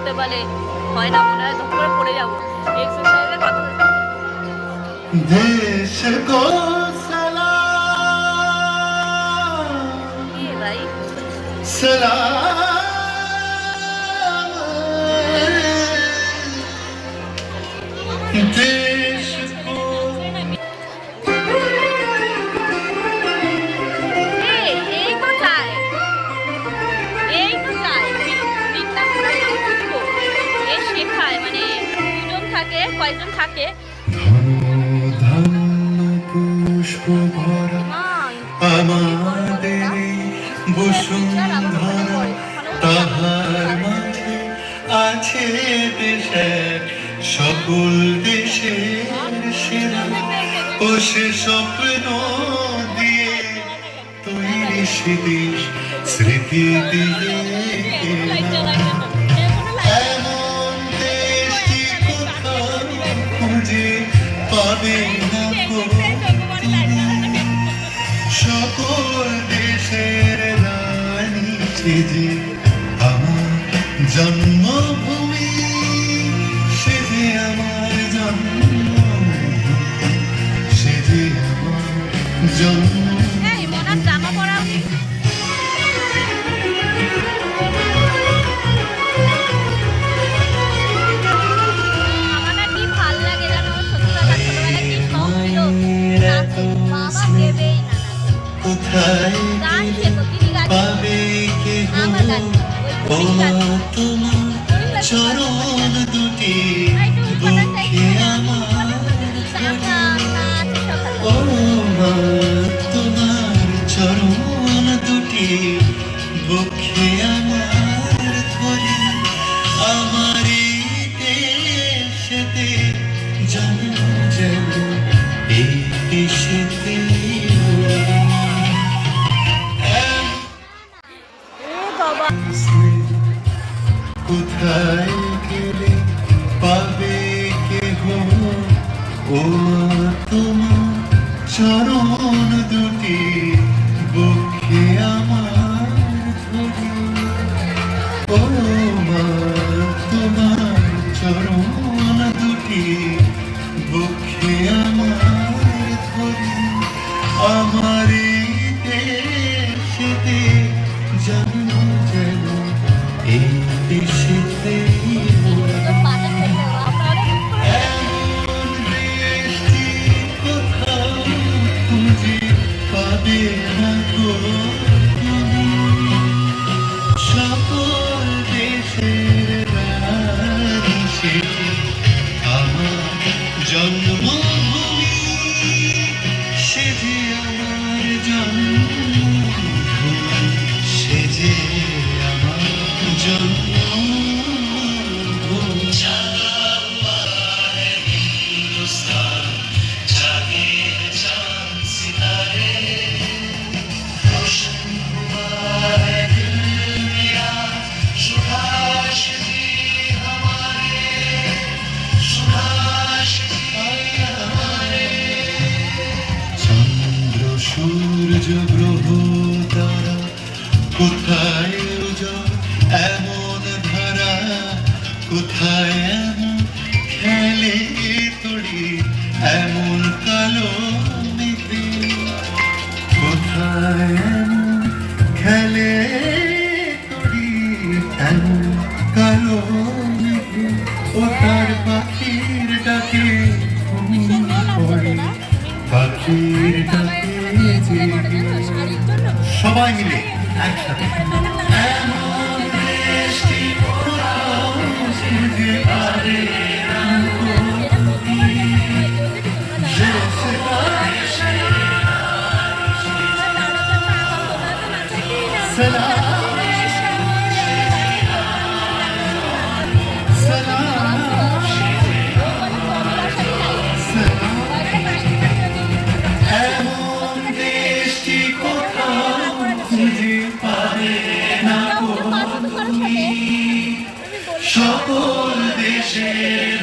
করতে বলে হয় না, মনে হয় ধরে পড়ে যাবো। এক্সারসাইজের কথা देश को सलाम কি ভাই सलाम देश को এই তো চাই, এই তো চাই বিজ্ঞান এ শেখায়, মানে দুজন থাকে, কয়জন থাকে পুষ্প ভরা আমাদের বসুন্ধরা, তাহার মাঝে আছে দেশের সকল দেশের সেরা, ও সে স্বপ্ন দিয়ে তৈরি সে দেশ স্মৃতি দিয়ে এমন দেশটি কোথাও খুঁজে পাবে না গো তুমি। সকল দেশের রানী সে যে আমার জন্মভূমি, সে যে আমার জন্মভূমি, সে যে আমার জন্মভূমি। জামা পরা উচিত। আমার কি ভাল লাগে জানো, সত্যি কথা ছোটবেলায় কি শখ ছিল নাচে, বাবা দেবেই না কোথায় গান শেখো, তিনি গান পাবে কে আমার গান ও তোমার চরণ দুটি বুকে আমার ও মা, তোমার চরণ দুটি বুকে আমার ধরে আমার এই দেশেতে জন্ম যেন এই দেশেতে কোথায় গেলে পাবে কেহ ও তোমার চরণ দুটি বুকে আমার ধরে ও মা, তোমার চরণ দুটি বুকে আমার ধরে আমার এই দেশেতে জন্ম যেন এই দেশেতে এমন দেশটি কোথাও খুঁজে পাবে না গো তুমি। সকল দেশের রানী সে যে আমার জন্মভূমি, সে যে আমার জন্মভূমি, সে যে আমার জন্মভূমি। চন্দ্র সূর্য গ্রহ তারা কোথায় উজাড় এমন ধারা, কোথায় এমন খেলে তড়ি এমন কালো মেঘে, কোথায় এমন খেলে তড়ি এমন কালো মেঘে, ও তার পাখির ডাকে ঘুমিয়ে পড়ে, পাখির ডাকে জেগে সবাই মিলে একসাথে এমন দেশটি কোথাও খুঁজে পাবে না গো তুমি। এমন দেশটি কোথাও খুঁজে পাবে না গো তুমি। সকল দেশের